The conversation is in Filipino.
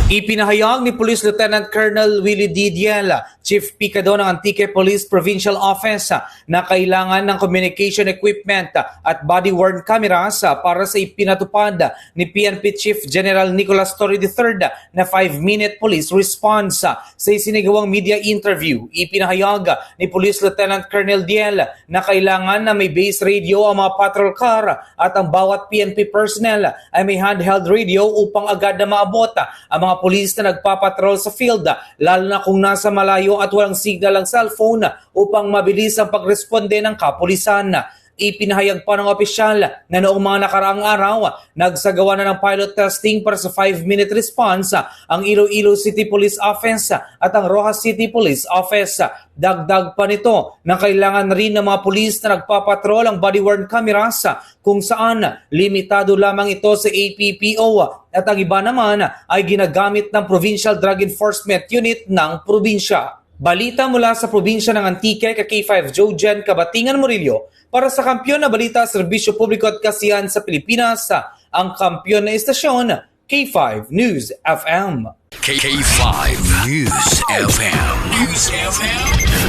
Ipinahayag ni Police Lieutenant Colonel Willie D. Diela, Chief Picado ng Antique Police Provincial Office, na kailangan ng communication equipment at body-worn cameras para sa ipinatupad ni PNP Chief General Nicolas Torre III na 5-minute police response. Sa isinagawang media interview, ipinahayag ni Police Lieutenant Colonel Diela na kailangan na may base radio ang mga patrol car at ang bawat PNP personnel ay may handheld radio upang agad na maabot ang mga pulis na nagpapatrol sa field, lalo na kung nasa malayo at walang signal ang cellphone upang mabilis ang pagresponde ng kapulisan. Ipinahayag pa ng opisyal na noong mga nakaraang araw, nagsagawa na ng pilot testing para sa 5-minute response ang Iloilo City Police Office at ang Rojas City Police Office. Dagdag pa nito na kailangan rin ng mga pulis na nagpapatrol ang body-worn cameras kung saan limitado lamang ito sa APPO at ang iba naman ay ginagamit ng Provincial Drug Enforcement Unit ng probinsya. Balita mula sa probinsya ng Antique, K5 Joe Jen, Kabatingan, Murillo. Para sa kampiyon na balita, serbisyo publiko at kasiyahan sa Pilipinas, ang kampiyon na istasyon, K5 News FM. K5 News FM. News FM.